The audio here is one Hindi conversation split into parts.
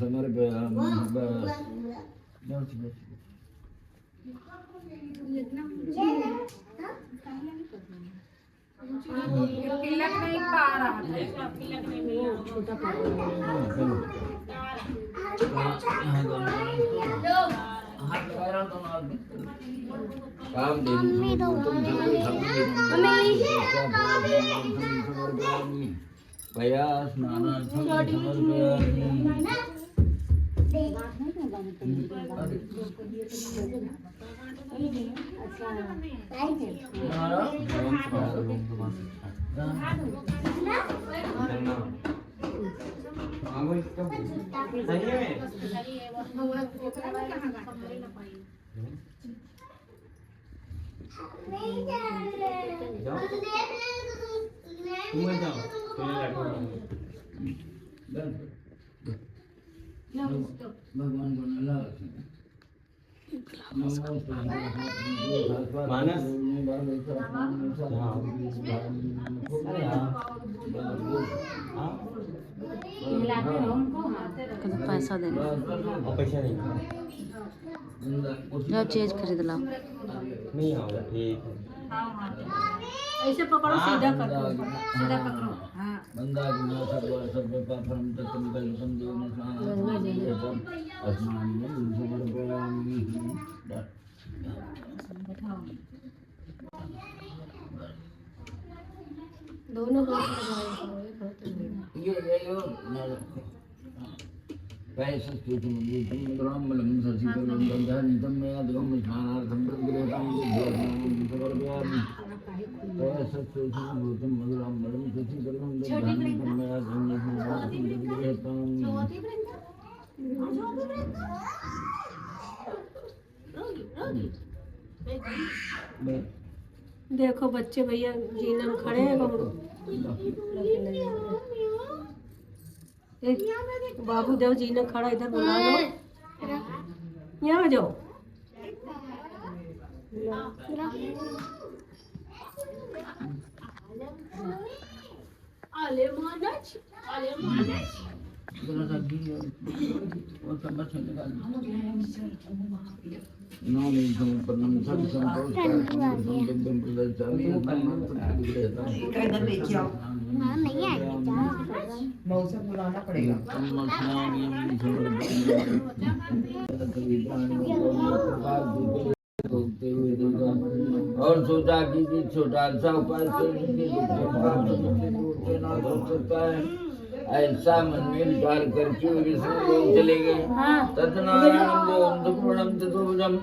समर्पयामि। तिलक नहीं पा रहा छोटा काम समर्पयामि। भया स्नानार्थं समर्पयामि। भगवान को नला मानस पैसा देना पैसा नहीं जब चीज खरीद लो नहीं होगा ठीक है। ऐसे पकड़ो सीधा कर दो सीधा पकड़ो हाँ बंदा गुना सर्व पापम तत्म कल्पम देव स्नानं अस्मान् समर्पयामि। दोनों को ये लो पैसा स्तुति मंदिरं ग्रामबलं ससिकलं गन्धानितं मे अद्वं स्नानार्थं प्रगृहतां समर्पयामि। पैसा स्तुति मंदिरं ग्रामबलं ससिकलं गन्धानितं मे अद्वं स्नानार्थं प्रगृहतां। देखो बच्चे भैया जीना में खड़े हैं बाबू देव जीना खड़ा इधर बुला लो यहाँ आ जाओ। मौसम बुलाना पड़ेगा। और सोचा कि छोटा सा उपाय से सकता है। ऐसा मन में विचार करके विष्णु लोग चले गए। सत्यनारायण देवं सुपूर्णम चतुर्भुजम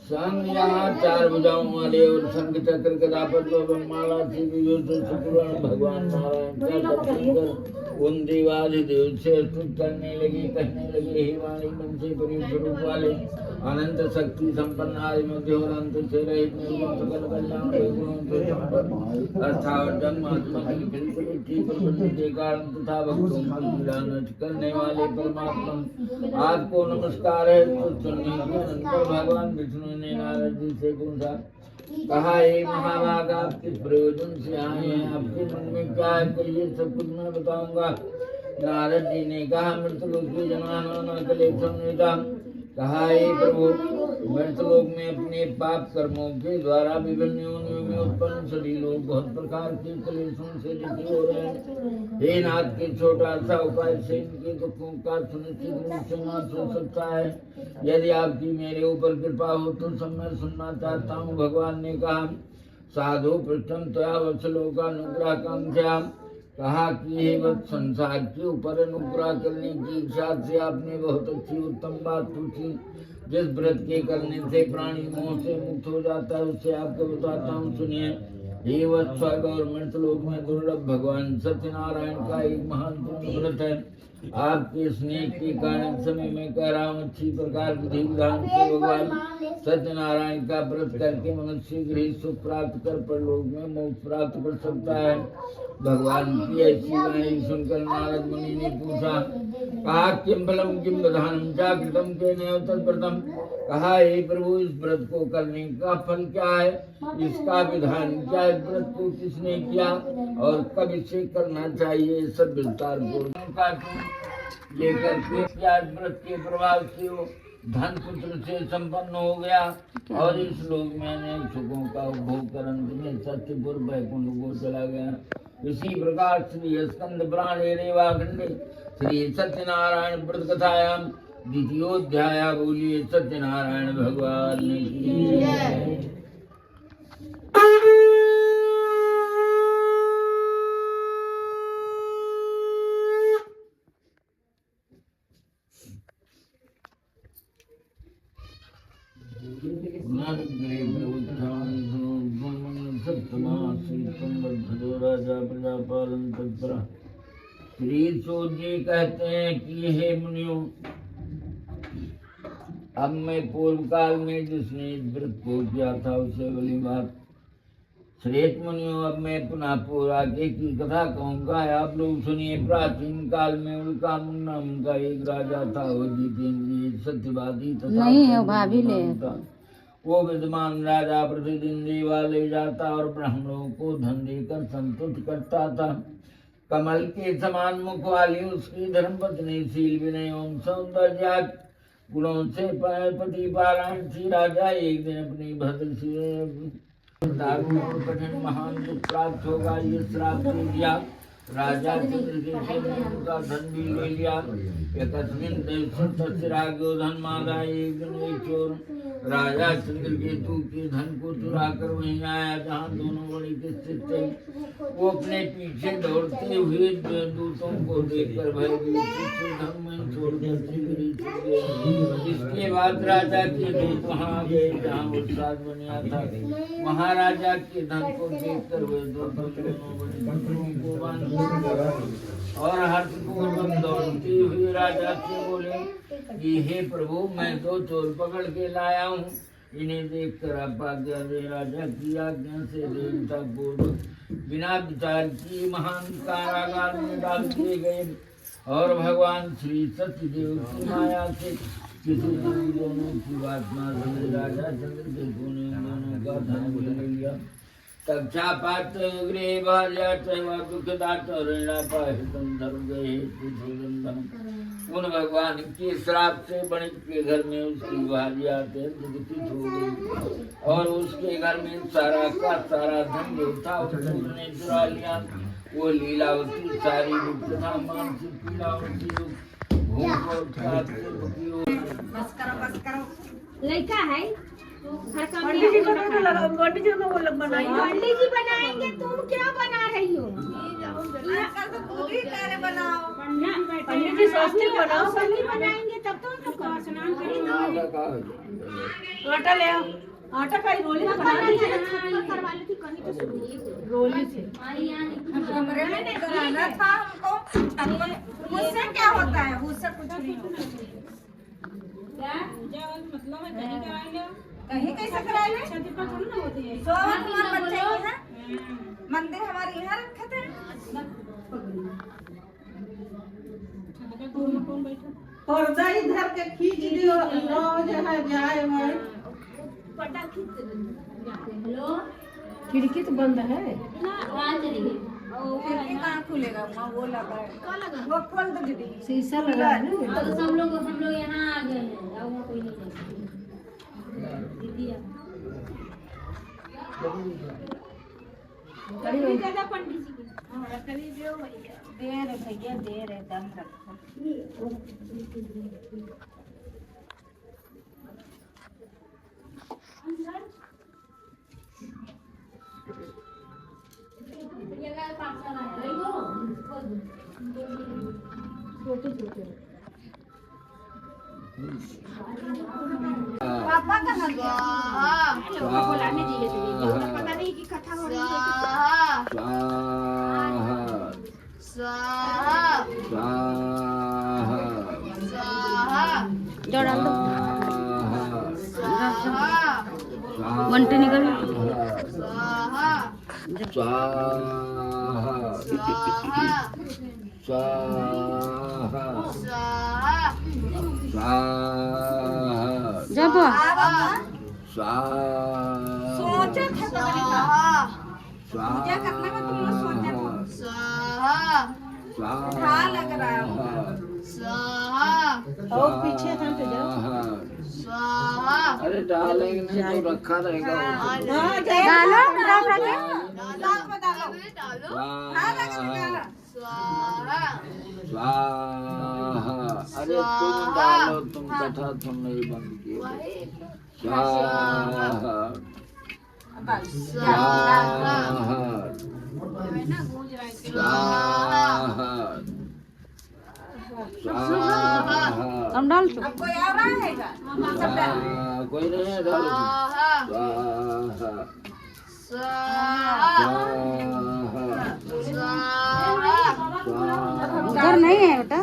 संग यहाँ 4 भुजाओं वाले और शंख चक्र गदा पद्म माला से भगवान नारायण का दर्शन कर उन देवाधिदेव से स्तुति करने लगे। कहने लगे हे वाणी मन से परि स्वरूप वाले अनंत शक्ति संपन्न आदि मध्य और अंत से रहित निर्गुण सकल कल्याण गुणों से संपन्न अर्थात जन्मात्मा की बिल्कुल ठीक प्रबंध के कारण तथा भक्तों की पीड़ा नष्ट करने वाले परमात्मा आपको नमस्कार है। तो सुनने के अनंतर भगवान विष्णु ने नारद जी से पूछा कहा हे महाभाग आप किस प्रयोजन से आए हैं? आपके मन में क्या है? कहिए सब कुछ मैं बताऊंगा। नारद जी ने कहा मृतलोक की जनाना कलेशम नेता। कहा हे प्रभु मृतलोक में अपने पाप कर्मों के द्वारा विभिन्न योनियों में उत्पन्न सभी लोग बहुत प्रकार के कलेशों से दुखी हो रहे हैं। हे नाथ के छोटा सा उपाय से इनके दुखों का सुनिश्चित रूप से नाश हो सकता है। यदि आपकी मेरे ऊपर कृपा हो तो सब मैं सुनना चाहता हूँ। भगवान ने कहा साधु पृष्ठम त्वया वत्सलों का अनुग्रह कांक्षा। कहा कि हे वत्स संसार के ऊपर अनुग्रह करने की इच्छा से आपने बहुत अच्छी उत्तम बात पूछी। जिस व्रत के करने से प्राणी मोह से मुक्त हो जाता है उससे आपको बताता हूँ, सुनिए। हे वत्स स्वर्ग और मृतलोक में दुर्लभ भगवान सत्यनारायण का एक महान व्रत है। आपके स्नेह के कारण समय में कह रहा हूँ अच्छी प्रकार विधि विधान से भगवान सत्यनारायण का व्रत करके मनुष्य गृह सुख प्राप्त कर परलोक में मोक्ष प्राप्त कर सकता है। भगवान की ऐसी वाणी सुनकर नारद मुनि ने पूछा कहा किम फलम किम विधानम चा कृतम केनेव तद्व्रतम। कहा हे प्रभु इस व्रत को करने का फल क्या है? इसका विधान क्या है? व्रत को किसने किया और कब इसे करना चाहिए? सब विस्तार पूर्वक लेकर के त्याग व्रत के प्रभाव से वो धन पुत्र से संपन्न हो गया और इस लोक में अनेक सुखों का उपभोग कर अंत में सत्यपुर वैकुंठ को चला गया। इसी प्रकार श्री स्कंद पुराणे रेवाखंडे श्री सत्यनारायण व्रत कथायाम द्वितीयोध्याय। बोलिए सत्यनारायण भगवान की जय। राजा प्रजापालन तत्परा। श्री सूत जी कहते हैं कि हे मुनियों, अब मैं पूर्व काल में जिसने इस व्रत को किया था उसे बड़ी बात। श्रेष्ठ मुनियों, अब मैं पुनः पूर्व आगे की कथा कहूँगा, आप लोग सुनिए। प्राचीन काल में उनका नाम का एक राजा था, वो जितेंद्रिय सत्यवादी तथा नहीं है भाभी ले। वो विद्वान राजा प्रतिदिन देवालय जाता और ब्राह्मणों को धन देकर संतुष्ट करता था। कमल के समान मुख वाली उसकी धर्मपत्नी शील विनय एवं सौंदर्य गुणों से पति पारायण थी। राजा एक दिन अपनी भद्रशील कठिन महान दुख प्राप्त होगा ये श्राप दे दिया। राजा चंद्रकेतु ने उनका धन भी ले लिया। धन मांगा। एक दिन एक चोर राजा चंद्रकेतु के धन को चुरा कर वहीं आया जहाँ दोनों बड़ी स्थित थे। वो अपने पीछे दौड़ते हुए दूतों को देखकर भयभीत धन में छोड़कर इसके बाद राजा के दूत वहाँ गए जहाँ वो साध बनिया था। महाराजा के धन को देखकर वे दोनों को बांध और हर्षपूर्वक दौड़ते हुए राजा से बोले कि हे प्रभु, मैं दो चोर पकड़ के लाया हूँ, इन्हें देखकर आप आज्ञा दे। राजा की आज्ञा से देवता पूर्वक बिना विचार की महान कारागार में डाल दिए गए और भगवान श्री सत्यदेव की माया से किसी दोनों की बात न समझे राजा चंद्रकेतु ने दोनों का धन ले लिया। तक्षापात गृह भार्या चैवा दुखदात ऋणा पाहितं धर्म गए उन भगवान के श्राप से वणिक के घर में उसकी भार्या अत्यंत दुखित हो गई और उसके घर में सारा का सारा धन जो था उसने चुरा लिया। वो लीलावती सारी दुखना मानसिक पीड़ावती भूख और खाद से दुखी हो। लड़का है पंडित जी को वो लोग बनाएंगे। पंडित जी बनाएंगे, तुम क्या बना रही हो? पंडित जी सोचते हो बनाओ। सब्जी बनाएंगे तब तो तुम स्नान करेंगे। आटा ले आओ। आटा का ही रोली बना लीजिए। करवा ली थी कहीं तो सुनिए रोली से कमरे में नहीं कराना था हमको। मुझसे क्या होता है? मुझसे कुछ नहीं होता। मतलब कहीं कराएंगे, कहीं कैसे कराएंगे? सोहन हमारे बच्चे की है, मंदिर हमारे यहाँ रखे थे। पर्दा इधर के खींच दियो, लो जहाँ जाए वहाँ। हेलो, खिड़की तो बंद है। खिड़की कहाँ खुलेगा? वहाँ वो लगा है, वो खोल दो दीदी। शीशा लगा है ना। तो हम लोग यहाँ आ गए हैं, अब वहाँ कोई नहीं जाएगा। दीदी पंडित जी की देर है भैया, देर है, दम रखो। पापा कहाँ गया? बुलाने दिए थे, पता नहीं कि कथा हो रही है। जोड़ा दो। घंटे निकल जब सोचा था पूजा करने में तुम लोग सोचा था। लग रहा है और पीछे हट जाओ। स्वाहा। अरे डालेंगे नहीं तो रखा रहेगा वो। हाँ डालो डाल रखे साथ में डालो स्वाहा। स्वाहा। अरे तुम डालो, तुम कथा तुम नहीं बंद किए। स्वाहा। स्वाहा। स्वाहा। स्वाहा। हम डाल चुके अब कोई और आएगा स्वाहा। कोई नहीं है, डालो तुम। स्वाहा। स्वाहा। उधर नहीं है बेटा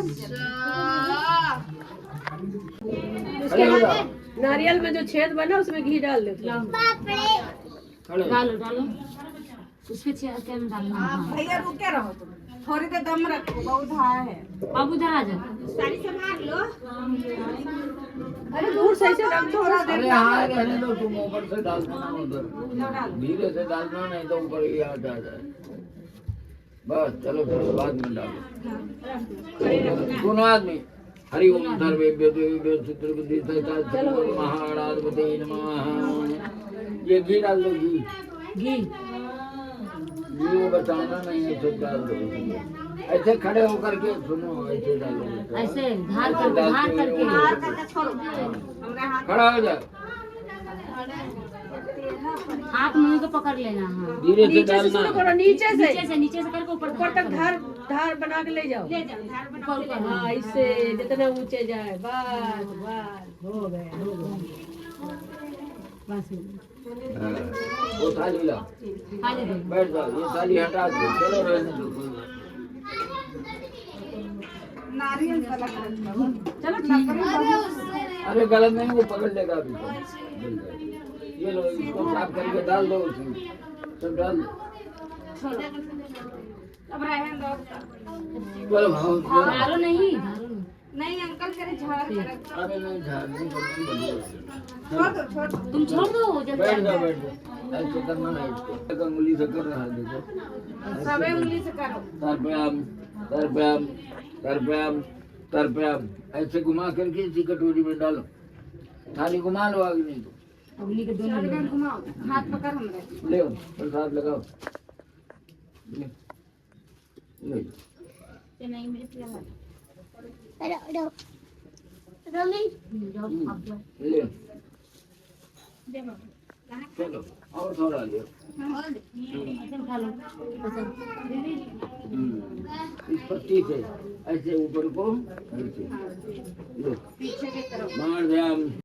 खड़े हो जाओ। नारियल में जो छेद बना उसमें घी डाल दो। खड़े। डालो डालो उसके क्या में डालना है। भैया रुके रहो तुम थोड़ी देर दम रखो बहुत हाय है बाबू इधर आ जा। साड़ी संभाल लो अरे दूर सही से रख दो। अरे हाँ रहने दो, तुम ऊपर से डाल देना उधर, धीरे से डालना, नहीं तो ऊपर ही आ जाए। बस चलो चलो बाद में डालो। दोनों आदमी हरि ओम सर्वेभ्यो देवेभ्यो चित्रपति महाराजपते नमः। ये घी डाल दो, घी घी घी वो बचाना नहीं है, सब डाल दो। ऐसे खड़े होकर के सुनो, ऐसे डालो, ऐसे धार करके छोड़ो हमरे हाथ खड़ा हो जाओ, हाथ मुंह को पकड़ लेना। हाँ धीरे से नीचे से डालना। शुरू करो, नीचे से नीचे से करके ऊपर ऊपर तक धार धार बना के ले जाओ। ऊपर ऊपर। हाँ इससे जितना ऊंचे जाए। बस बस हो गया हो गया। बस हाँ, वो थाली लाओ, खाली दे। बैठ जाओ, ये थाली हटा दो, चलो रहने दो, कोई बात नारियल वाला कर लो चलो ठीक है। नहीं। अरे गलत नहीं, वो पकड़ लेगा अभी तो। ये लो, इसको साफ करके डाल दो उसमें, सब डाल दो। अब रहने दो चलो भाव धारो नहीं नहीं अंकल करे झाड़ कर अरे नहीं झाड़ने को नहीं बढ़िया। छोड़ दो तुम छोड़ दो जब बैठ जाओ, बैठ जाओ, ऐसे करना है इसको। एक अंगुली से कर रहा है, देखो। सबे उंगली से करो तरप्याम तरप्याम तरप्याम तरप्याम, ऐसे घुमा करके इसी कटोरी में डालो। थाली घुमा लो आगे, नहीं तो उंगली के दोनों शरीर घुमाओ हाथ पकड़ हमरे ले प्रसाद लगाओ, ले ले। नहीं मेरे प्यार ले चलो और थोड़ा लियो। खा लो इस पट्टी से ऐसे ऊपर को ऐसे लो, पीछे की तरफ मार ध्यान।